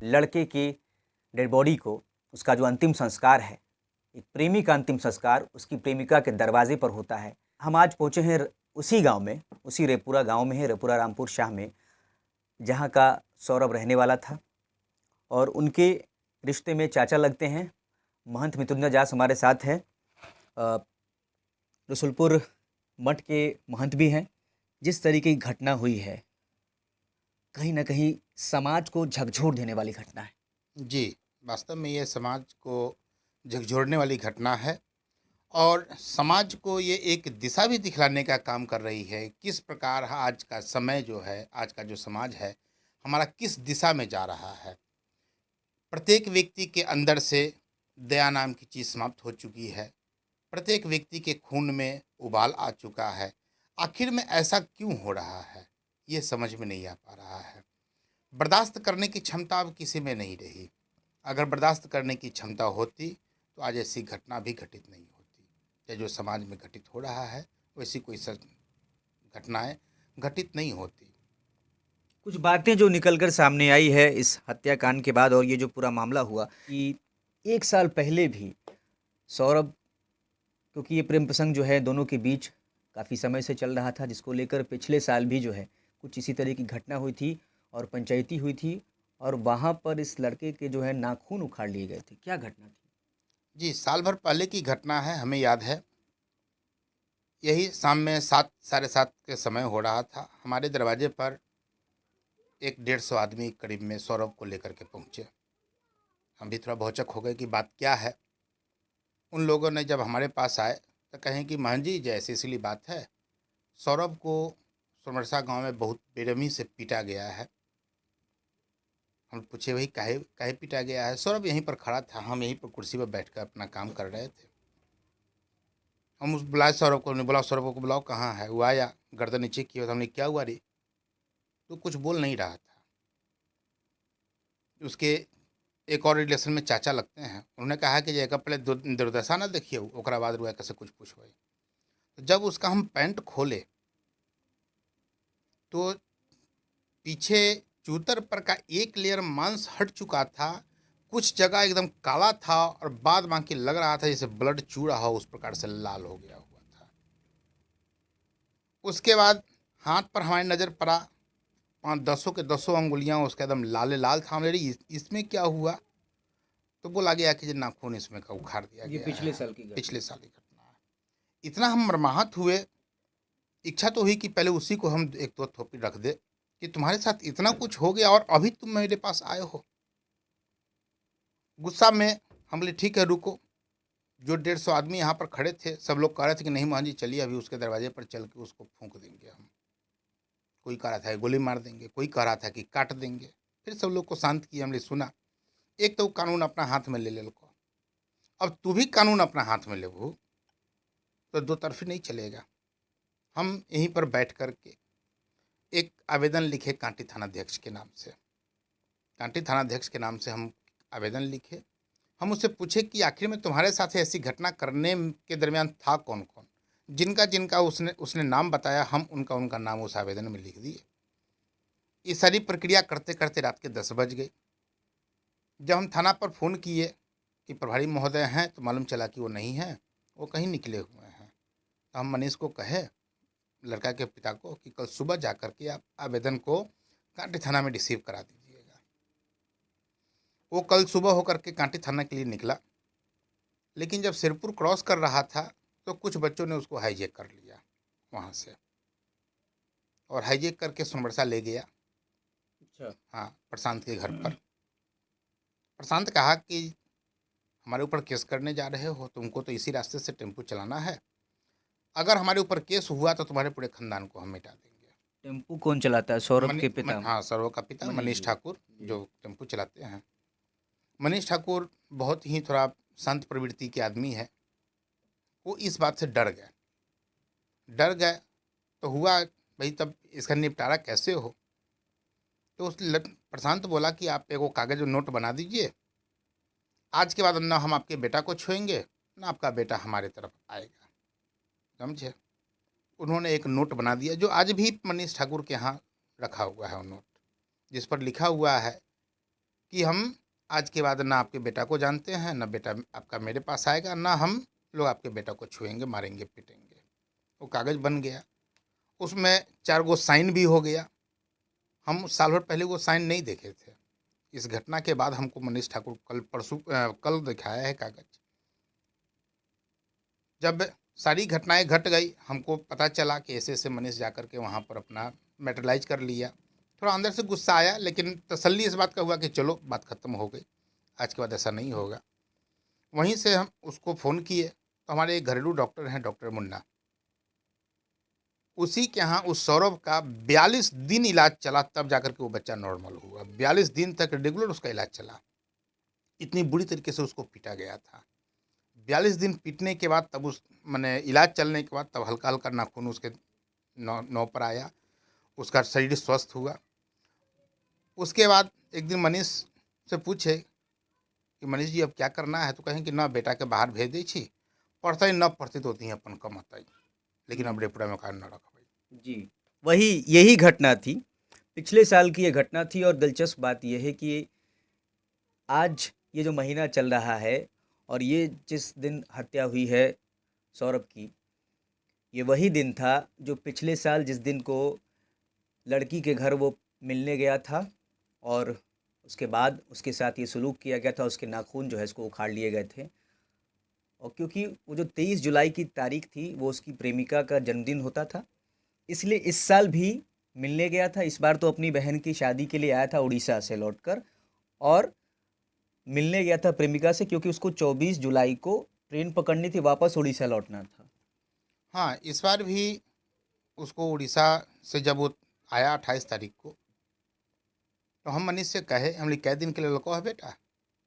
लड़के की dead body को, उसका जो अंतिम संस्कार है, एक प्रेमी का अंतिम संस्कार उसकी प्रेमिका के दरवाजे पर होता है। हम आज पहुँचे हैं उसी गांव में, उसी रेपुरा गांव में है, रेपुरा रामपुर शाह में, जहां का सौरभ रहने वाला था और उनके रिश्ते में चाचा लगते हैं। महंत मृत्युंजय दास हमारे साथ हैं, रसुलपुर मठ के महंत भी हैं। जिस तरीके की घटना हुई है, कहीं ना कहीं समाज को झकझोर देने वाली घटना है। जी, वास्तव में ये समाज को झकझोरने वाली घटना है और समाज को ये एक दिशा भी दिखलाने का काम कर रही है। किस प्रकार आज का समय जो है, आज का जो समाज है, हमारा किस दिशा में जा रहा है। प्रत्येक व्यक्ति के अंदर से दया नाम की चीज़ समाप्त हो चुकी है। प्रत्येक व्यक्ति के खून में उबाल आ चुका है। आखिर में ऐसा क्यों हो रहा है, ये समझ में नहीं आ पा रहा है। बर्दाश्त करने की क्षमता अब किसी में नहीं रही। अगर बर्दाश्त करने की क्षमता होती तो आज ऐसी घटना भी घटित नहीं होती। या जो समाज में घटित हो रहा है वैसी कोई घटनाएं घटित नहीं होती। कुछ बातें जो निकल कर सामने आई है इस हत्याकांड के बाद, और ये जो पूरा मामला हुआ कि 1 साल पहले भी सौरभ, क्योंकि ये प्रेम प्रसंग जो है दोनों के बीच काफ़ी समय से चल रहा था, जिसको लेकर पिछले साल भी जो है कुछ इसी तरह की घटना हुई थी और पंचायती हुई थी, और वहाँ पर इस लड़के के जो है नाखून उखाड़ लिए गए थे। क्या घटना थी? जी, साल भर पहले की घटना है, हमें याद है। यही शाम में 7 साढ़े 7 के समय हो रहा था। हमारे दरवाजे पर एक 150 आदमी करीब में सौरभ को लेकर के पहुँचे। हम भी थोड़ा भौचक हो गए कि बात क्या है। उन लोगों ने जब हमारे पास आए तो कहें कि महंत जी, जैसी इसलिए बात है, सौरभ को सोमरसा गांव में बहुत बेरहमी से पीटा गया है। हम पूछे, भाई काहे काहे पीटा गया है? सौरभ यहीं पर खड़ा था, हम यहीं पर कुर्सी पर बैठकर अपना काम कर रहे थे। हम उस बुलाए सौरभ को, हमने बोला सौरभ को बुलाओ, कहाँ है? वो आया, गर्दन नीचे किया। तो हमने क्या हुआ रे? तो कुछ बोल नहीं रहा था। उसके एक और रिलेशन में चाचा लगते हैं, उन्होंने कहा कि जगह पहले दुर्दशा ना देखिए, ओकरा बाद रुआ कैसे कुछ पूछ हुई। तो जब उसका हम पैंट खोले तो पीछे चूतर पर का एक लेयर मांस हट चुका था। कुछ जगह एकदम काला था और बाद बाकी लग रहा था जैसे ब्लड चू रहा हो, उस प्रकार से लाल हो गया हुआ था। उसके बाद हाथ पर हमारी नज़र पड़ा, 5 10 के 10 अंगुलियां उसका एकदम लाल लाल था। मेरी इसमें क्या हुआ? तो बोला गया कि नाखून इसमें का उखाड़ दिया ये गया पिछले है। साल की घटना पिछले है। साल की घटना है। इतना हम मर्माहत हुए, इच्छा तो हुई कि पहले उसी को हम एक दो थोपी रख दे कि तुम्हारे साथ इतना कुछ हो गया और अभी तुम मेरे पास आए हो। गुस्सा में हम बोले ठीक है रुको। जो 150 आदमी यहाँ पर खड़े थे, सब लोग कह रहे थे कि नहीं महान जी चलिए, अभी उसके दरवाजे पर चल के उसको फूंक देंगे हम। कोई कह रहा था गोली मार देंगे, कोई कह रहा था कि काट देंगे। फिर सब लोग को शांत किया, हमने सुना। एक तो कानून अपना हाथ में ले को, अब तू भी कानून अपना हाथ में ले तो दो तरफी नहीं चलेगा। हम यहीं पर बैठ कर के एक आवेदन लिखे कांटी थानाध्यक्ष के नाम से। कांटी थानाध्यक्ष के नाम से हम आवेदन लिखे। हम उससे पूछे कि आखिर में तुम्हारे साथ ऐसी घटना करने के दरमियान था कौन कौन। जिनका जिनका उसने उसने नाम बताया, हम उनका उनका नाम उस आवेदन में लिख दिए। ये सारी प्रक्रिया करते करते रात के 10 बज गई। जब हम थाना पर फ़ोन किए कि प्रभारी महोदय हैं, तो मालूम चला कि वो नहीं है, वो कहीं निकले हुए हैं। तो हम मनीष को कहे, लड़का के पिता को, कि कल सुबह जा कर के आप आवेदन को कांटी थाना में रिसीव करा दीजिएगा। वो कल सुबह होकर के कांटी थाना के लिए निकला, लेकिन जब सिरपुर क्रॉस कर रहा था तो कुछ बच्चों ने उसको हाईजैक कर लिया वहाँ से, और हाईजैक करके सोनबरसा ले गया। अच्छा। हाँ, प्रशांत के घर पर। प्रशांत कहा कि हमारे ऊपर केस करने जा रहे हो, तुमको तो इसी रास्ते से टेम्पू चलाना है। अगर हमारे ऊपर केस हुआ तो तुम्हारे पूरे खानदान को हम मिटा देंगे। टेम्पू कौन चलाता है? सौरभ के पिता? हाँ, सौरव का पिता मनीष मनीष जी। ठाकुर जी। जो टेम्पू चलाते हैं। मनीष ठाकुर बहुत ही थोड़ा शांत प्रवृत्ति के आदमी है। वो इस बात से डर गए। डर गए तो हुआ भाई, तब इसका निपटारा कैसे हो? तो प्रशांत बोला कि आप एगो कागज और नोट बना दीजिए, आज के बाद ना हम आपके बेटा को छुएंगे, ना आपका बेटा हमारे तरफ आएगा। समझे? उन्होंने एक नोट बना दिया, जो आज भी मनीष ठाकुर के यहाँ रखा हुआ है। वो नोट जिस पर लिखा हुआ है कि हम आज के बाद ना आपके बेटा को जानते हैं, ना बेटा आपका मेरे पास आएगा, ना हम लोग आपके बेटा को छुएंगे, मारेंगे, पीटेंगे। वो कागज़ बन गया, उसमें 4 गो साइन भी हो गया। हम साल भर पहले वो साइन नहीं देखे थे। इस घटना के बाद हमको मनीष ठाकुर कल दिखाया है कागज़। जब सारी घटनाएं घट गई, हमको पता चला कि ऐसे-ऐसे मनीष जाकर के वहाँ पर अपना मैटरलाइज़ कर लिया। थोड़ा अंदर से गुस्सा आया, लेकिन तसल्ली इस बात का हुआ कि चलो बात ख़त्म हो गई, आज के बाद ऐसा नहीं होगा। वहीं से हम उसको फ़ोन किए, तो हमारे एक घरेलू डॉक्टर हैं, डॉक्टर मुन्ना, उसी के यहाँ उस सौरभ का 42 दिन इलाज चला, तब जाकर के वो बच्चा नॉर्मल हुआ। 42 दिन तक रेगुलर उसका इलाज चला। इतनी बुरी तरीके से उसको पीटा गया था। 42 दिन पीटने के बाद तब उस माने इलाज चलने के बाद तब हल्का-हल्का नाखून उसके नौ पर आया, उसका शरीर स्वस्थ हुआ। उसके बाद एक दिन मनीष से पूछे कि मनीष जी अब क्या करना है? तो कहें कि ना बेटा के बाहर भेज दै छी, पढ़तै न पढ़तै तो ओतहीं अपन कमतै, लेकिन अब रेपुरा में कान न रखबै। जी, वही यही घटना थी। पिछले साल की ये घटना थी और दिलचस्प बात ये है कि आज ये जो महीना चल रहा है और ये जिस दिन हत्या हुई है सौरभ की, ये वही दिन था जो पिछले साल जिस दिन को लड़की के घर वो मिलने गया था और उसके बाद उसके साथ ये सलूक किया गया था, उसके नाखून जो है इसको उखाड़ लिए गए थे। और क्योंकि वो जो 23 जुलाई की तारीख थी वो उसकी प्रेमिका का जन्मदिन होता था, इसलिए इस साल भी मिलने गया था। इस बार तो अपनी बहन की शादी के लिए आया था उड़ीसा से लौटकर, और मिलने गया था प्रेमिका से क्योंकि उसको 24 जुलाई को ट्रेन पकड़नी थी, वापस उड़ीसा लौटना था। हाँ, इस बार भी उसको उड़ीसा से जब वो आया 28 तारीख को, तो हम मनीष से कहे, हमने कै दिन के लिए लको है बेटा?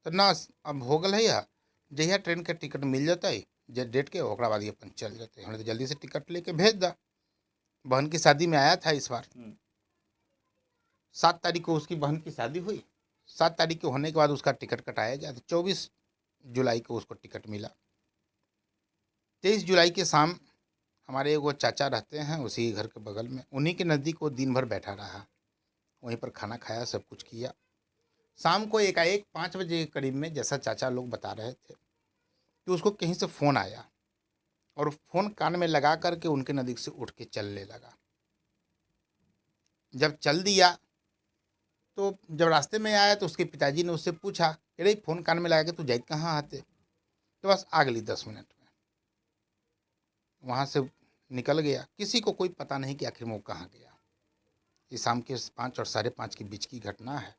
तो ना अब हो गल है, जहिया ट्रेन के टिकट मिल जतै जे डेट के, ओकरा बाद ही अपन चल जतै। हमने तो जल्दी से टिकट लेके भेज दा। बहन की शादी में आया था इस बार। 7 तारीख को उसकी बहन की शादी हुई। 7 तारीख के होने के बाद उसका टिकट कटाया गया, तो 24 जुलाई को उसको टिकट मिला। 23 जुलाई के शाम हमारे एगो चाचा रहते हैं उसी घर के बगल में, उन्हीं के नज़दीक वो दिन भर बैठा रहा, वहीं पर खाना खाया, सब कुछ किया। शाम को एकाएक 5 बजे के करीब में, जैसा चाचा लोग बता रहे थे, कि उसको कहीं से फ़ोन आया और फ़ोन कान में लगा करके उनके नज़दीक से उठ के चलने लगा। जब चल दिया तो जब रास्ते में आया तो उसके पिताजी ने उससे पूछा, अरे फ़ोन कान में लगा के तू जाइत कहाँ आते? तो बस आ गई 10 मिनट में, वहाँ से निकल गया। किसी को कोई पता नहीं कि आखिर में वो कहाँ गया। ये शाम के 5 और 5:30 के बीच की घटना है।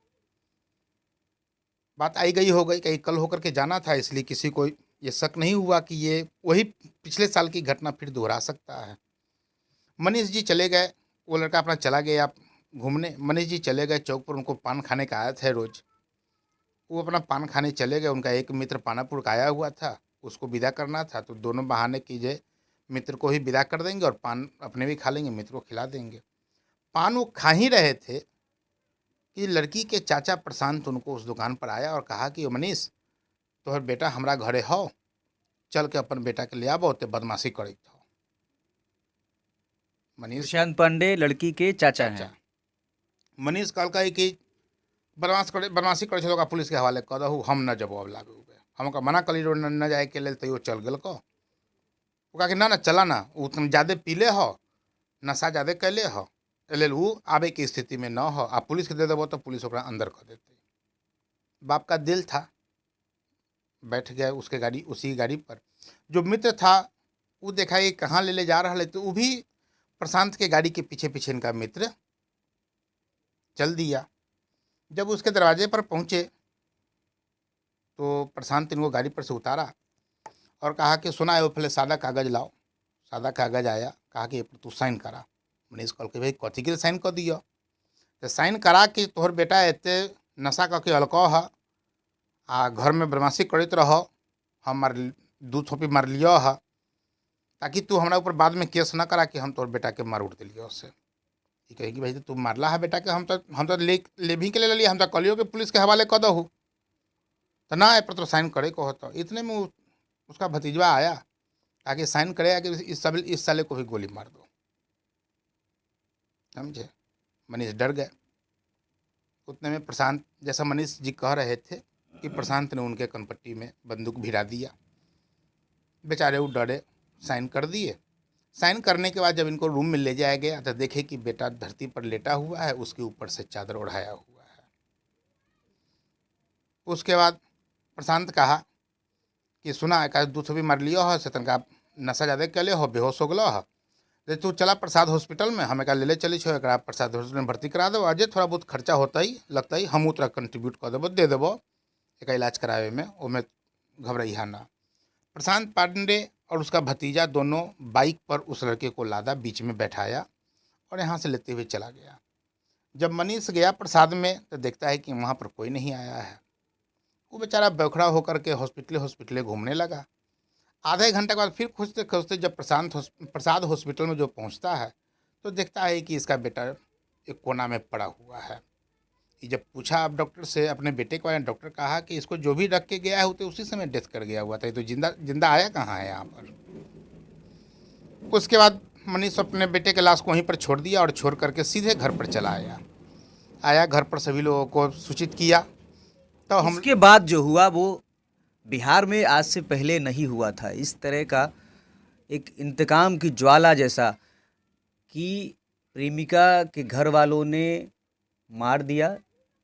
बात आई गई हो गई, कहीं कल होकर के जाना था, इसलिए किसी को ये शक नहीं हुआ कि ये वही पिछले साल की घटना फिर दोहरा सकता है। मनीष जी चले गए, वो लड़का अपना चला गया घूमने। मनीष जी चले गए चौक पर, उनको पान खाने का आदत है रोज। वो अपना पान खाने चले गए। उनका एक मित्र पानापुर का आया हुआ था, उसको विदा करना था, तो दोनों बहाने कीजिए, मित्र को ही विदा कर देंगे और पान अपने भी खा लेंगे, मित्र को खिला देंगे। पान वो खा ही रहे थे कि लड़की के चाचा प्रशांत उनको उस दुकान पर आया और कहा कि मनीष, तोहर बेटा हमरा घरे हो, चल के अपन बेटा के ले आबो, ते बदमाशी करत हो। मनीष प्रशांत पांडे लड़की के चाचा चाचा, हैं। मनीष कहलका कि बदमाशी करे छलो, पुलिस के हवाले कर दहू, हम न जबो अब लागू हुए। हमका मना कली न जाए के लेल, तैयो चल गल को। वो कहा कि ना ना चला ना, उ तुम ज़्यादा पीले हो, नशा ज़्यादा कैले हो, एलेल उ आवे की स्थिति में न हो। आ पुलिस के दे देबो तो पुलिस ओकरा अंदर कर देते। बाप का दिल था, बैठ गए उसके गाड़ी, उसी गाड़ी पर। जो मित्र था वो देखा कि कहाँ ले जा रहा है, तो वो भी प्रशांत के गाड़ी के पीछे पीछे इनका मित्र चल दिया। जब उसके दरवाजे पर पहुँचे तो प्रशांत इनको गाड़ी पर से उतारा और कहा कि सुना है वो पहले सादा कागज़ लाओ। सादा कागज़ आया, कहा कि तू साइन करा। मनीष कहल के भाई कथी के साइन कर दियो? तो साइन करा कि तोहर बेटा एते नशा करके अलको है, आ घर में बदमाशी करते रहो, हम मार 2 थोपी मार लियो है, ताकि तू हमारा ऊपर बाद में केस न करा कि हम तोहर बेटा के मार उड़ दिलियो से। ये कहेगी भाई तू मारला है बेटा के, हम तो ले भी के ले लिया, हम तो कलियो के पुलिस के हवाले कर दहू। तो ना पर तो साइन करे को होता। इतने में उसका भतीजवा आया, ताकि साइन करे कि इस साले को भी गोली मार दो। समझे? मनीष डर गए। उतने में प्रशांत, जैसा मनीष जी कह रहे थे कि प्रशांत ने उनके कनपट्टी में बंदूक भिड़ा दिया। बेचारे वो डरे, साइन कर दिए। साइन करने के बाद जब इनको रूम में ले जाया गया तो देखे कि बेटा धरती पर लेटा हुआ है, उसके ऊपर से चादर ओढ़ाया हुआ है। उसके बाद प्रशांत कहा कि सुना एक दूसरे भी मार लियो हो, सतन का नशा ज़्यादा कर ले हो, बेहोश हो गलो हो, तो तू चला प्रसाद हॉस्पिटल में, हमें का ले ले चली छो, एक प्रसाद हॉस्पिटल में भर्ती करा दो, अजय थोड़ा बहुत खर्चा होता ही लगता ही, हम तोरा कंट्रीब्यूट कर देबो, दे देबो एक इलाज करावे में, ओमें घबराइहा ना। प्रशांत पांडे और उसका भतीजा दोनों बाइक पर उस लड़के को लादा, बीच में बैठाया और यहाँ से लेते हुए चला गया। जब मनीष गया प्रसाद में तो देखता है कि वहाँ पर कोई नहीं आया है। वो बेचारा बौखड़ा होकर के हॉस्पिटल घूमने लगा। आधे घंटे के बाद फिर खोजते खोजते जब प्रसाद हॉस्पिटल में जो पहुँचता है तो देखता है कि इसका बेटा एक कोना में पड़ा हुआ है। ये जब पूछा अब डॉक्टर से अपने बेटे को, डॉक्टर कहा कि इसको जो भी रख के गया है तो उसी समय डेथ कर गया हुआ था, ये तो जिंदा आया कहाँ है यहाँ पर। उसके बाद मनीष अपने बेटे के लाश को वहीं पर छोड़ दिया और छोड़ करके सीधे घर पर चला आया। घर पर सभी लोगों को सूचित किया। तो हम इसके बाद जो हुआ वो बिहार में आज से पहले नहीं हुआ था। इस तरह का एक इंतकाम की ज्वाला जैसा कि प्रेमिका के घर वालों ने मार दिया,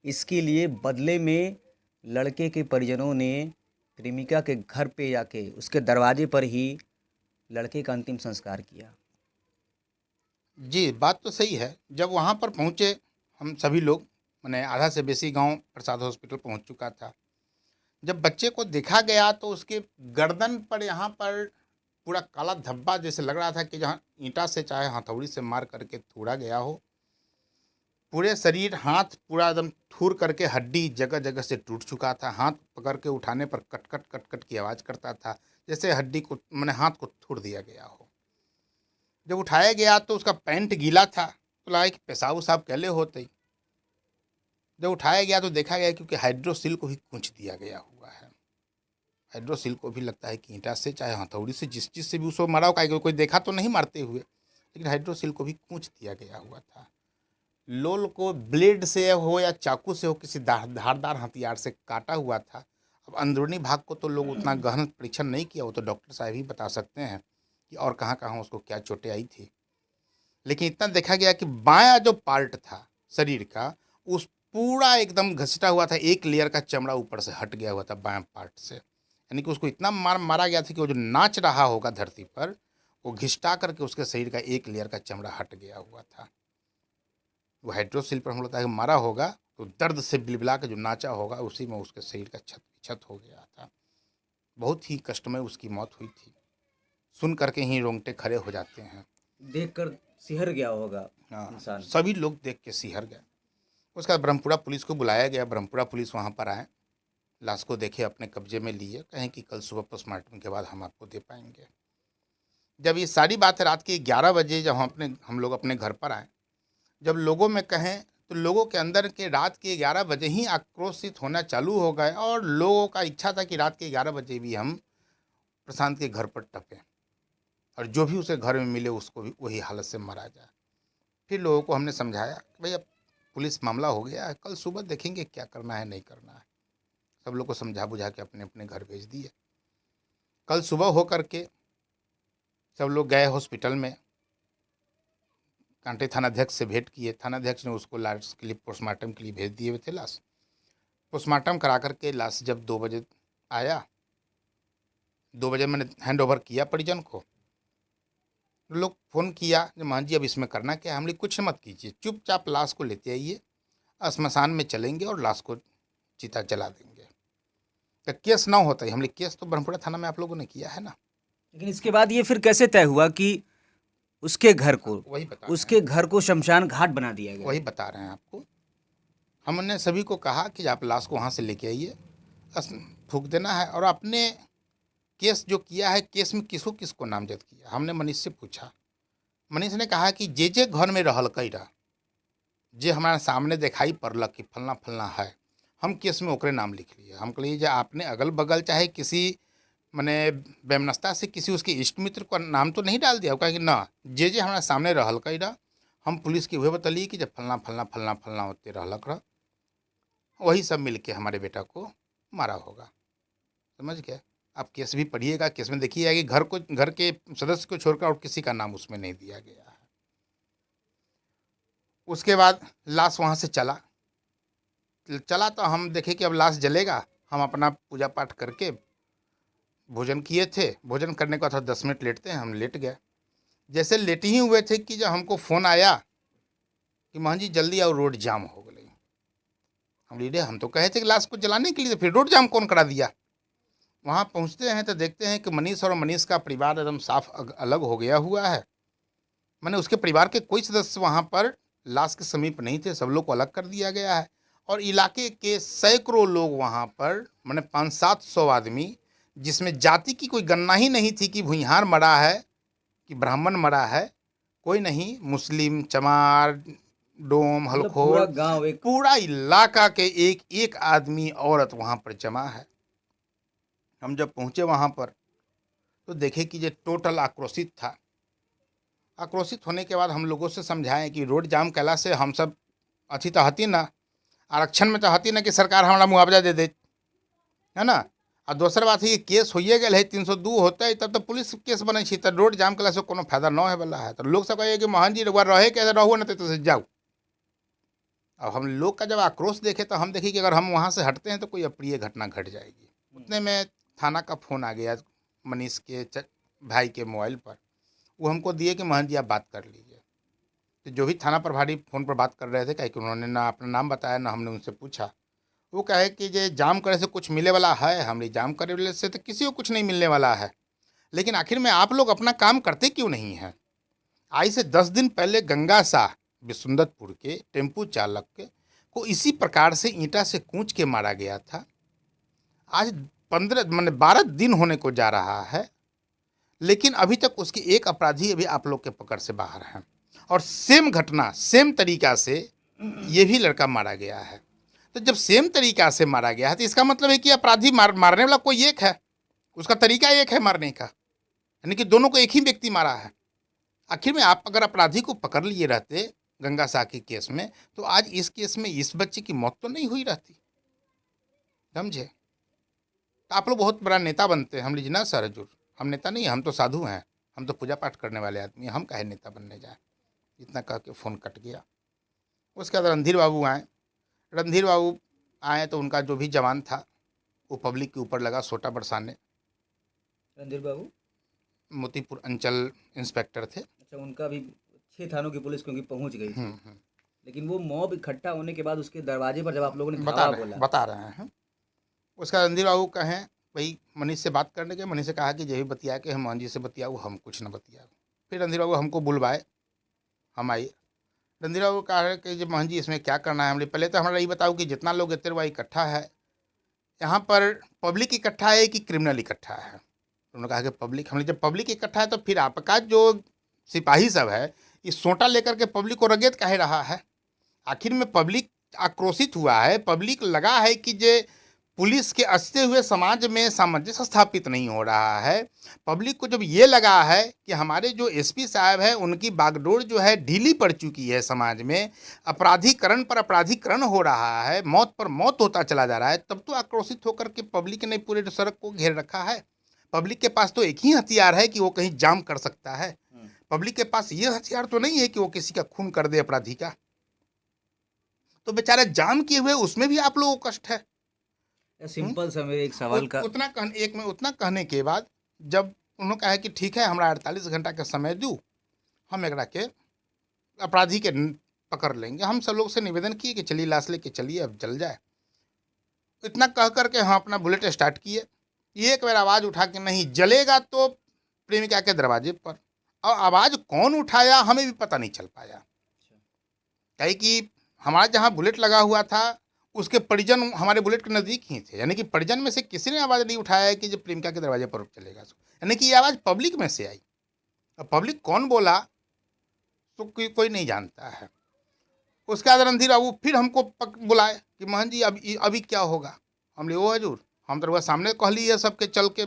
इसके लिए बदले में लड़के के परिजनों ने प्रेमिका के घर पे जाके उसके दरवाजे पर ही लड़के का अंतिम संस्कार किया। जी, बात तो सही है। जब वहाँ पर पहुँचे हम सभी लोग, मैंने आधा से बेसी गांव प्रसाद हॉस्पिटल पहुँच चुका था। जब बच्चे को देखा गया तो उसके गर्दन पर यहाँ पर पूरा काला धब्बा जैसे लग रहा था कि जहाँ ईंटा से चाहे हथौड़ी से मार करके थूड़ा गया हो। पूरे शरीर, हाथ पूरा एकदम थूर करके हड्डी जगह जगह से टूट चुका था। हाथ पकड़ के उठाने पर कट कट कट कट की आवाज़ करता था, जैसे हड्डी को, मैंने हाथ को थूर दिया गया हो। जब उठाया गया तो उसका पैंट गीला था, तो लगा कि पेशाब उसाब कैले होते। जब उठाया गया तो देखा गया क्योंकि हाइड्रोसिल को भी कूच दिया गया हुआ है। हाइड्रोसिल को भी लगता है कि ईंटा से चाहे हथौड़ी से, जिस चीज़ से भी उसको मारा हो, कोई देखा तो नहीं मारते हुए, लेकिन हाइड्रोसिल को भी कूच दिया गया हुआ था। लोल को ब्लेड से हो या चाकू से हो, किसी धारदार हथियार से काटा हुआ था। अब अंदरूनी भाग को तो लोग उतना गहन परीक्षण नहीं किया, वो तो डॉक्टर साहब ही बता सकते हैं कि और कहाँ कहाँ उसको क्या चोटें आई थी। लेकिन इतना देखा गया कि बायां जो पार्ट था शरीर का, उस पूरा एकदम घसीटा हुआ था, एक लेयर का चमड़ा ऊपर से हट गया हुआ था बायां पार्ट से। यानी कि उसको इतना मारा गया था कि वो जो नाच रहा होगा धरती पर, वो घिसटा करके उसके शरीर का एक लेयर का चमड़ा हट गया हुआ था। वो हाइड्रोसिल पर हम लोग कि मारा होगा तो दर्द से बिलबिला के जो नाचा होगा, उसी में उसके शरीर का छत हो गया था। बहुत ही कष्टमय उसकी मौत हुई थी। सुन करके ही रोंगटे खड़े हो जाते हैं। देखकर सिहर गया होगा हाँ, इंसान। सभी लोग देख के सिहर गए। उसके बाद ब्रह्मपुरा पुलिस को बुलाया गया। ब्रह्मपुरा पुलिस वहाँ पर आए, लाश को देखे, अपने कब्जे में लिए, कहें कि कल सुबह पोस्टमार्टम के बाद हम आपको दे पाएंगे। जब ये सारी बात रात के 11 बजे जब हम लोग अपने घर पर आए, जब लोगों में कहें तो लोगों के अंदर के रात के 11 बजे ही आक्रोशित होना चालू हो गए और लोगों का इच्छा था कि रात के 11 बजे भी हम प्रशांत के घर पर टपें और जो भी उसे घर में मिले उसको भी वही हालत से मारा जाए। फिर लोगों को हमने समझाया कि भाई अब पुलिस मामला हो गया है, कल सुबह देखेंगे क्या करना है नहीं करना है। सब लोग को समझा बुझा के अपने अपने घर भेज दिए। कल सुबह हो करके सब लोग गए हॉस्पिटल में, कांटे थानाध्यक्ष से भेंट किए। थानाध्यक्ष ने उसको लाश के लिए पोस्टमार्टम के लिए भेज दिए हुए थे। लाश पोस्टमार्टम करा करके लाश जब 2 बजे आया, 2 बजे मैंने हैंड ओवर किया परिजन को। लोग फ़ोन किया, मान जी अब इसमें करना क्या है। हम लोग कुछ मत कीजिए, चुपचाप लाश को लेते आइए, श्मशान में चलेंगे और लाश को चिता जला देंगे। तो केस ना होता है, हम लोग केस तो ब्रह्मपुरा थाना में आप लोगों ने किया है ना। लेकिन इसके बाद ये फिर कैसे तय हुआ कि उसके घर को वही बता उसके घर को शमशान घाट बना दिया गया? वही बता रहे हैं आपको। हमने सभी को कहा कि आप लाश को वहाँ से लेके आइए, फूंक देना है। और अपने केस जो किया है, केस में किसको किसको नामजद किया, हमने मनीष से पूछा। मनीष ने कहा कि जे घर में रहल कैरा, जे हमारे सामने दिखाई पड़लक कि फलना फलना है, हम केस में ओकरे नाम लिख लिए। हम कहिए जो आपने अगल बगल चाहे किसी मैंने बेमनस्ता से किसी उसके इष्ट मित्र को नाम तो नहीं डाल दिया। कहा कि ना, जे हमारे सामने रहल कैरा, हम पुलिस के वह बतलिए कि जब फलना फलना फलना फलना होते रहलक रह, वही सब मिल के हमारे बेटा को मारा होगा। समझ गए? आप केस भी पढ़िएगा, केस में देखिएगा कि घर के सदस्य को छोड़कर और किसी का नाम उसमें नहीं दिया गया है। उसके बाद लाश वहाँ से चला तो हम देखे कि अब लाश जलेगा। हम अपना पूजा पाठ करके भोजन किए थे, भोजन करने के बाद थोड़ा 10 मिनट लेटते हैं, हम लेट गए। जैसे लेटे ही हुए थे कि जब हमको फ़ोन आया कि मोहन जी जल्दी आओ, रोड जाम हो गई। हम तो कहे थे कि लाश को जलाने के लिए, तो फिर रोड जाम कौन करा दिया? वहाँ पहुँचते हैं तो देखते हैं कि मनीष और मनीष का परिवार एकदम साफ अलग हो गया हुआ है। मैंने उसके परिवार के कोई सदस्य वहाँ पर लाश के समीप नहीं थे, सब लोग को अलग कर दिया गया है। और इलाके के सैकड़ों लोग वहाँ पर, मैंने 500-700 आदमी, जिसमें जाति की कोई गणना ही नहीं थी कि भुइयार मरा है कि ब्राह्मण मरा है, कोई नहीं, मुस्लिम, चमार, डोम, पूरा हलखोर, गांव एक पूरा इलाका के एक एक आदमी औरत वहाँ पर जमा है। हम जब पहुँचे वहाँ पर तो देखे कि ये टोटल आक्रोशित था। आक्रोशित होने के बाद हम लोगों से समझाएं कि रोड जाम कैला से हम सब अथी तो हती ना, आरक्षण में तो हती ना कि सरकार हमारा मुआवजा दे दे, है ना। और दोसर बात है ये केस होइए गए है, 302 होता है तब तो पुलिस केस बने छी, तो रोड जाम कैला से कोनो फायदा न होए वाला है। तो लोग सब कहे कि मोहन जी रहुआ रहे कैसे रहो ना तो जाओ। अब हम लोग का जब आक्रोश देखे तो हम देखे कि अगर हम वहाँ से हटते हैं तो कोई अप्रिय घटना घट जाएगी। उतने में थाना का फ़ोन आ गया मनीष के भाई के मोबाइल पर। वो हमको दिए कि मोहन जी आप बात कर लीजिए। तो जो भी थाना प्रभारी फ़ोन पर बात कर रहे थे, कि उन्होंने ना अपना नाम बताया ना हमने उनसे पूछा। वो कहे कि ये जाम करे से कुछ मिले वाला है, हमने जाम करे वाले से तो किसी को कुछ नहीं मिलने वाला है, लेकिन आखिर में आप लोग अपना काम करते क्यों नहीं हैं? आज से 10 दिन पहले गंगा शाह विसुंदरपुर के टेम्पू चालक को इसी प्रकार से ईंटा से कूच के मारा गया था। आज 12 दिन होने को जा रहा है, लेकिन अभी तक उसके एक अपराधी अभी आप लोग के पकड़ से बाहर हैं। और सेम घटना सेम तरीका से ये भी लड़का मारा गया है। तो जब सेम तरीका से मारा गया है तो इसका मतलब है कि अपराधी मारने वाला कोई एक है, उसका तरीका एक है मारने का, यानी कि दोनों को एक ही व्यक्ति मारा है। आखिर में आप अगर अपराधी को पकड़ लिए रहते गंगा शाह के केस में, तो आज इस केस में इस बच्चे की मौत तो नहीं हुई रहती। समझे? तो आप लोग बहुत बड़ा नेता बनते हैं। हम लीजिए ना सर हजूर, हम नेता नहीं, हम तो साधु हैं, हम तो पूजा पाठ करने वाले आदमी हैं, हम काहे नेता बनने जाए। इतना कह के फ़ोन कट गया। उसके बाद रणधीर बाबू आए। रणधीर बाबू आए तो उनका जो भी जवान था वो पब्लिक के ऊपर लगा सोटा बरसाने। रणधीर बाबू मोतीपुर अंचल इंस्पेक्टर थे। अच्छा, उनका भी 6 थानों की पुलिस क्योंकि पहुंच गई थी, लेकिन वो मॉब इकट्ठा होने के बाद उसके दरवाजे पर जब आप लोगों ने धावा बोला, बता रहे हैं। उसका रणधीर बाबू कहें भाई मनीष से बात करने के, मनीष से कहा कि यही बतिया कि हम मोहन जी से बतियाओ, हम कुछ न बतियाओ। फिर रणधीर बाबू हमको बुलवाए, हम आए। रणधीर बाबू कहा कि जब मोहन जी इसमें क्या करना है। हमने पहले तो हमारा ये बताओ कि जितना लोग इतने इकट्ठा है यहाँ पर, पब्लिक इकट्ठा है कि क्रिमिनल इकट्ठा है? उन्होंने कहा कि पब्लिक। हमने जब पब्लिक इकट्ठा है तो फिर आपका जो सिपाही सब है इस सोटा लेकर के पब्लिक को रगेत कहे रहा है? आखिर में पब्लिक आक्रोशित हुआ है, पब्लिक लगा है कि जे पुलिस के असते हुए समाज में सामंजस्य स्थापित नहीं हो रहा है। पब्लिक को जब ये लगा है कि हमारे जो एसपी साहब हैं उनकी बागडोर जो है ढीली पड़ चुकी है, समाज में अपराधीकरण पर अपराधीकरण हो रहा है, मौत पर मौत होता चला जा रहा है, तब तो आक्रोशित होकर के पब्लिक ने पूरे सड़क को घेर रखा है। पब्लिक के पास तो एक ही हथियार है कि वो कहीं जाम कर सकता है। पब्लिक के पास ये हथियार तो नहीं है कि वो किसी का खून कर दे अपराधी का। तो बेचारा जाम किए हुए उसमें भी आप लोगों को कष्ट है। सिंपल सा मेरे एक सवाल का उतना कहने के बाद जब उन्होंने कहा कि ठीक है हमरा 48 घंटा का समय दू, हम एकरा के अपराधी के पकड़ लेंगे। हम सब लोग से निवेदन किए कि चलिए लाश लेके चलिए, अब जल जाए। इतना कह करके हम अपना बुलेट स्टार्ट किए। एक बार आवाज़ उठा के नहीं जलेगा तो प्रेमिका के दरवाजे पर। और आवाज़ कौन उठाया हमें भी पता नहीं चल पाया, कहे कि हमारा जहाँ बुलेट लगा हुआ था उसके परिजन हमारे बुलेट के नज़दीक ही थे, यानी कि परिजन में से किसी ने आवाज़ नहीं उठाया है कि जब प्रेमिका के दरवाजे पर चलेगा, यानी कि ये आवाज़ पब्लिक में से आई। अब पब्लिक कौन बोला तो कोई नहीं जानता है। उसके बाद रणधीर बाबू फिर हमको बुलाए कि मोहन जी अभी क्या होगा। हमने वो हजूर हम तो सामने कहली है सबके चल के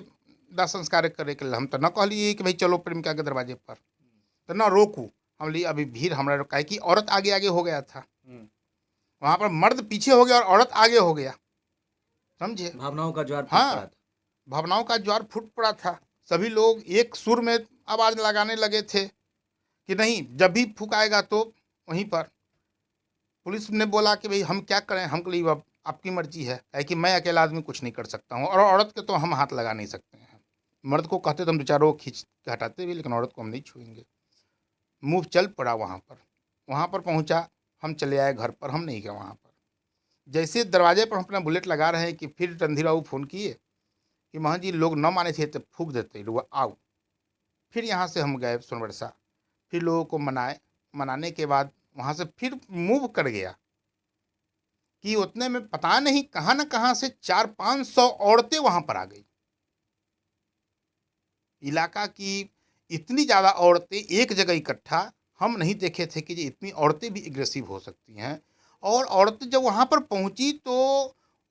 दाह संस्कार करे के लिए, हम तो न कहली कि भाई चलो प्रेमिका के दरवाजे पर, तो न रोकू। हम लिए अभी भीड़ हमारा रोका है कि औरत आगे आगे हो गया था। वहाँ पर मर्द पीछे हो गया और औरत आगे हो गया, समझे। भावनाओं का ज्वार फूट हाँ, पड़ा था। भावनाओं का ज्वार फूट पड़ा था। सभी लोग एक सुर में आवाज़ लगाने लगे थे कि नहीं, जब भी फूंक आएगा तो वहीं पर। पुलिस ने बोला कि भाई हम क्या करें, हम कहीं अब आपकी मर्जी है कि मैं अकेला आदमी कुछ नहीं कर सकता हूँ, और औरत के तो हम हाथ लगा नहीं सकते हैं। मर्द को कहते तो हम दो चार वो खींच के हटाते भी, लेकिन औरत को हम नहीं छुएंगे। मूव चल पड़ा वहाँ पर पहुँचा, हम चले आए घर पर, हम नहीं गए वहाँ पर। जैसे दरवाजे पर हम अपना बुलेट लगा रहे हैं कि फिर रणधीर बाबू फ़ोन किए कि मोहन जी लोग न माने थे तो फूंक देते रुआ आओ। फिर यहाँ से हम गए सोनबरसा, फिर लोगों को मनाने के बाद वहाँ से फिर मूव कर गया कि उतने में पता नहीं कहाँ न कहाँ से 400-500 औरतें वहाँ पर आ गई। इलाका की इतनी ज़्यादा औरतें एक जगह इकट्ठा हम नहीं देखे थे कि इतनी औरतें भी एग्रेसिव हो सकती हैं। और औरतें जब वहाँ पर पहुँची तो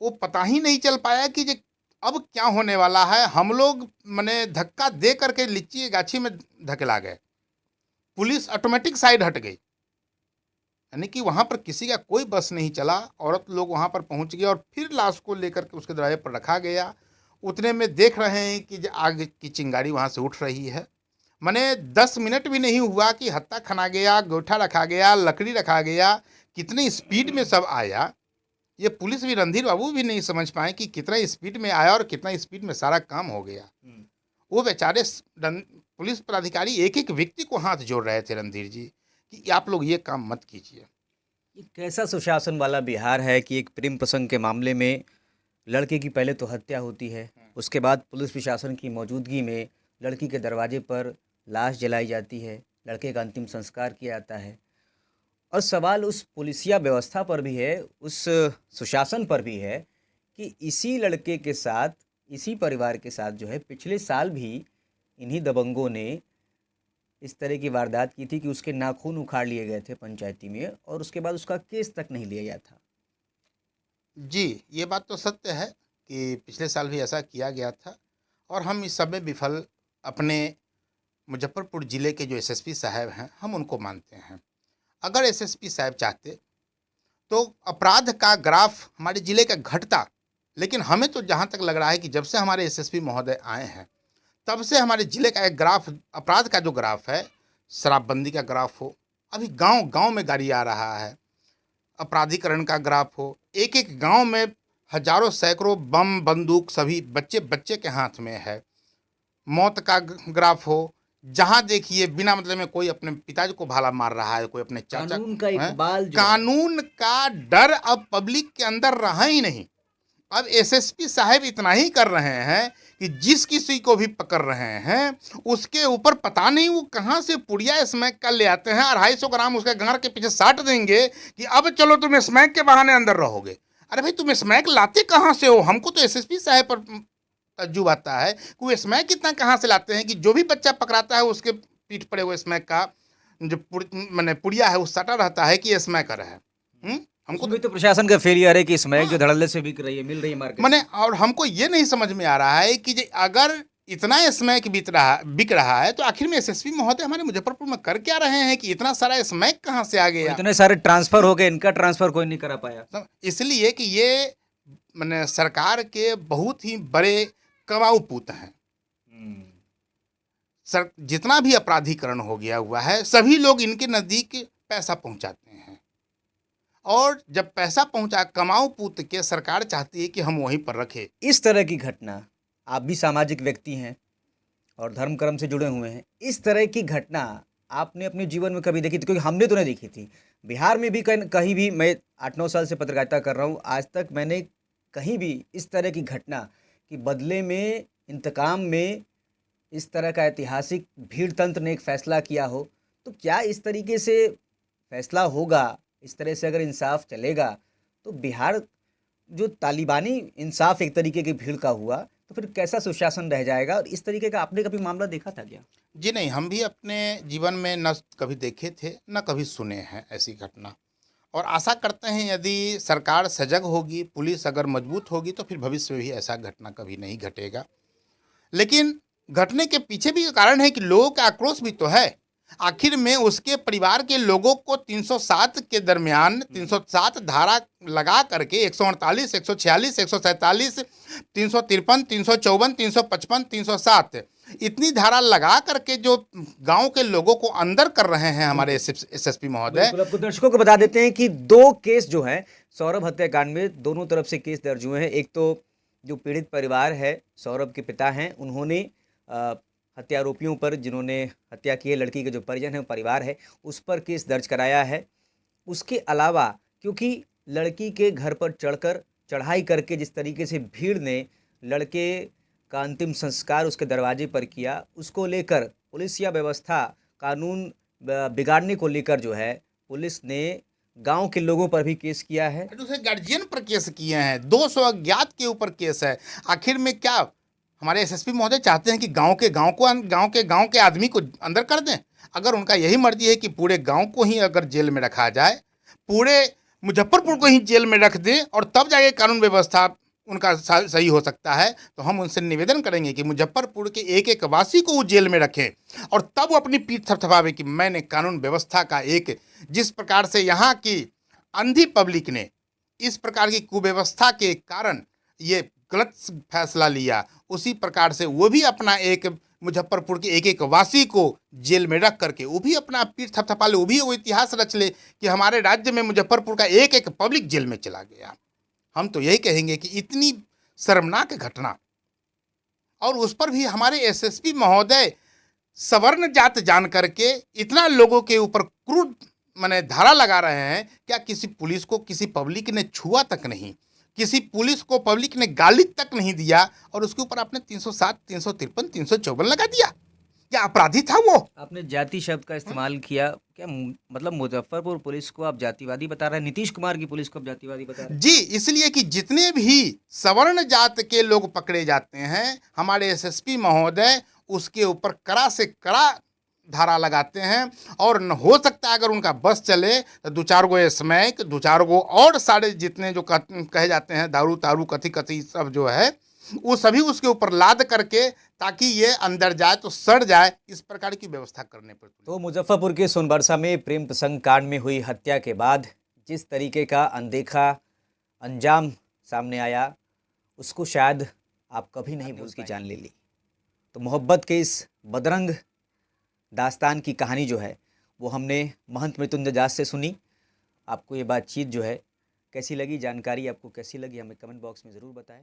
वो पता ही नहीं चल पाया कि ये अब क्या होने वाला है। हम लोग माने धक्का दे करके लीची की गाछी में धकेला गए, पुलिस ऑटोमेटिक साइड हट गई, यानी कि वहाँ पर किसी का कोई बस नहीं चला। औरत लोग वहाँ पर पहुँच गए और फिर लाश को लेकर के उसके दरवाजे पर रखा गया। उतने में देख रहे हैं कि आग की चिंगारी वहाँ से उठ रही है। माने 10 मिनट भी नहीं हुआ कि हत्ता खना गया, गोईठा रखा गया, लकड़ी रखा गया। कितने स्पीड में सब आया, ये पुलिस भी, रणधीर बाबू भी नहीं समझ पाए कि कितना स्पीड में आया और कितना स्पीड में सारा काम हो गया। वो बेचारे पुलिस पदाधिकारी एक एक व्यक्ति को हाथ जोड़ रहे थे, रणधीर जी, कि आप लोग ये काम मत कीजिए। ये कैसा सुशासन वाला बिहार है कि एक प्रेम प्रसंग के मामले में लड़के की पहले तो हत्या होती है, उसके बाद पुलिस प्रशासन की मौजूदगी में लड़की के दरवाजे पर लाश जलाई जाती है, लड़के का अंतिम संस्कार किया जाता है। और सवाल उस पुलिसिया व्यवस्था पर भी है, उस सुशासन पर भी है कि इसी लड़के के साथ, इसी परिवार के साथ जो है पिछले साल भी इन्हीं दबंगों ने इस तरह की वारदात की थी कि उसके नाखून उखाड़ लिए गए थे पंचायती में, और उसके बाद उसका केस तक नहीं लिया गया था। जी, ये बात तो सत्य है कि पिछले साल भी ऐसा किया गया था, और हम इस सब में विफल अपने मुजफ्फरपुर ज़िले के जो एसएसपी साहब हैं, हम उनको मानते हैं। अगर एसएसपी साहब चाहते तो अपराध का ग्राफ हमारे ज़िले का घटता, लेकिन हमें तो जहाँ तक लग रहा है कि जब से हमारे एसएसपी महोदय आए हैं, तब से हमारे ज़िले का एक ग्राफ, अपराध का जो ग्राफ है, शराबबंदी का ग्राफ हो, अभी गांव-गांव में गाड़ी आ रहा है, अपराधीकरण का ग्राफ हो, एक एक गांव में हजारों सैकड़ों बम बंदूक सभी बच्चे के हाथ में है, मौत का ग्राफ हो, जहां देखिए बिना मतलब में कोई अपने पिताजी को भाला मार रहा है, कोई अपने चाचा कानून का हैं? इकबाल जो है, कानून का डर अब पब्लिक के अंदर रहा ही नहीं। अब एसएसपी साहब इतना ही कर रहे हैं कि जिस किसी को भी पकड़ रहे हैं उसके ऊपर पता नहीं वो कहाँ से पुड़िया स्मैक का ले आते हैं, 250 ग्राम उसके गांड के पीछे साट देंगे कि अब चलो तुम स्मैक के बहाने अंदर रहोगे। अरे भाई, तुम स्मैक लाते कहाँ से हो? हमको तो एसएसपी साहब पर तज्जुब आता है कि वो स्मैक इतना कहाँ से लाते हैं कि जो भी बच्चा पकड़ाता है उसके पीठ पड़े हुए स्मैक का जो मैंने पुड़िया है वो सटा रहता है कि ये स्मैकर है। हमको उसमें तो प्रशासन का फेलियर है कि स्मैक जो धड़ल्ले से बिक रही है, मिल रही है मार्केट में। मैंने, और हमको ये नहीं समझ में आ रहा है कि अगर इतना स्मैक बिक रहा है तो आखिर में एसएसपी महोदय हमारे मुजफ्फरपुर में कर क्या रहे हैं कि इतना सारा स्मैक कहाँ से आ गया? इतने सारे ट्रांसफर हो गए, इनका ट्रांसफर कोई नहीं करा पाया। तो इसलिए कि ये मैंने सरकार के बहुत ही बड़े कमाऊ पूत हैं। सर, जितना भी अपराधीकरण हो गया हुआ है, सभी लोग इनके नज़दीक पैसा पहुंचाते हैं, और जब पैसा पहुंचा कमाऊ पूत के सरकार चाहती है कि हम वहीं पर रखें। इस तरह की घटना, आप भी सामाजिक व्यक्ति हैं और धर्म कर्म से जुड़े हुए हैं, इस तरह की घटना आपने अपने जीवन में कभी देखी थी? क्योंकि हमने तो नहीं देखी थी। बिहार में भी कहीं भी, मैं 8-9 साल से पत्रकारिता कर रहा हूँ, आज तक मैंने कहीं भी इस तरह की घटना कि बदले में, इंतकाम में इस तरह का ऐतिहासिक भीड़ तंत्र ने एक फैसला किया हो। तो क्या इस तरीके से फैसला होगा, इस तरह से अगर इंसाफ चलेगा तो बिहार जो तालिबानी इंसाफ एक तरीके की भीड़ का हुआ, तो फिर कैसा सुशासन रह जाएगा? और इस तरीके का आपने कभी मामला देखा था क्या? जी नहीं, हम भी अपने जीवन में न कभी देखे थे न कभी सुने हैं ऐसी घटना, और आशा करते हैं यदि सरकार सजग होगी, पुलिस अगर मजबूत होगी तो फिर भविष्य में भी ऐसा घटना कभी नहीं घटेगा। लेकिन घटने के पीछे भी कारण है कि लोगों का आक्रोश भी तो है आखिर में उसके परिवार के लोगों को 307 के दरमियान 307 धारा लगा करके 148, 146, 147, 353, 354, 355, 307 इतनी धारा लगा करके जो गांव के लोगों को अंदर कर रहे हैं हमारे एसएसपी महोदय। बिल्कुल, आपको दर्शकों को बता देते हैं कि 2 केस जो हैं सौरभ हत्याकांड में दोनों तरफ से केस दर्ज हुए हैं। एक तो जो पीड़ित परिवार है, सौरभ के पिता हैं, उन्होंने हत्या आरोपियों पर, जिन्होंने हत्या की है, लड़की के जो परिजन है, परिवार है, उस पर केस दर्ज कराया है। उसके अलावा क्योंकि लड़की के घर पर चढ़ाई करके जिस तरीके से भीड़ ने लड़के का अंतिम संस्कार उसके दरवाजे पर किया, उसको लेकर पुलिस या व्यवस्था कानून बिगाड़ने को लेकर जो है पुलिस ने गांव के लोगों पर भी केस किया है। दूसरे गार्जियन पर केस किए हैं, 200 अज्ञात के ऊपर केस है। आखिर में क्या हमारे एसएसपी महोदय चाहते हैं कि गांव के आदमी को अंदर कर दें? अगर उनका यही मर्जी है कि पूरे गांव को ही अगर जेल में रखा जाए, पूरे मुजफ्फरपुर को ही जेल में रख दें और तब जाके कानून व्यवस्था उनका सही हो सकता है, तो हम उनसे निवेदन करेंगे कि मुजफ्फरपुर के एक एक वासी को वो जेल में रखें और तब वो अपनी पीठ थपथपावे कि मैंने कानून व्यवस्था का एक, जिस प्रकार से यहाँ की अंधी पब्लिक ने इस प्रकार की कुव्यवस्था के कारण ये गलत फैसला लिया, उसी प्रकार से वो भी अपना एक मुजफ्फरपुर के एक एक वासी को जेल में रख करके वो भी अपना पीठ थपथपा ले, वो भी वो इतिहास रच ले कि हमारे राज्य में मुजफ्फरपुर का एक एक पब्लिक जेल में चला गया। हम तो यही कहेंगे कि इतनी शर्मनाक घटना, और उस पर भी हमारे एसएसपी महोदय सवर्ण जात जान करके इतना लोगों के ऊपर क्रूर माने धारा लगा रहे हैं। क्या किसी पुलिस को किसी पब्लिक ने छुआ तक नहीं, किसी पुलिस को पब्लिक ने गाली तक नहीं दिया और उसके ऊपर आपने 307, 353, 354 लगा दिया? क्या अपराधी था वो? आपने जाति शब्द का इस्तेमाल किया, क्या मतलब मुजफ्फरपुर पुलिस को आप जातिवादी बता रहे हैं? नीतीश कुमार की पुलिस को आप जातिवादी बता रहे हैं? जी, इसलिए कि जितने भी सवर्ण जात के लोग पकड़े जाते हैं, हमारे एसएसपी महोदय उसके ऊपर कड़ा से कड़ा धारा लगाते हैं और न हो सकता है अगर उनका बस चले तो 2-4 गो स्मैक, 2-4 गो और सारे जितने जो कहे जाते हैं दारू तारू कथी सब जो है, वो सभी उसके ऊपर लाद करके ताकि ये अंदर जाए तो सड़ जाए, इस प्रकार की व्यवस्था करने पर। तो मुजफ्फरपुर के सोनबरसा में प्रेम प्रसंग कांड में हुई हत्या के बाद जिस तरीके का अनदेखा अंजाम सामने आया, उसको शायद आप कभी नहीं भूल की जान ले ली। तो मोहब्बत के इस बदरंग दास्तान की कहानी जो है वो हमने महंत मृत्युंजय दास से सुनी। आपको ये बातचीत जो है कैसी लगी, जानकारी आपको कैसी लगी, हमें कमेंट बॉक्स में ज़रूर बताएं।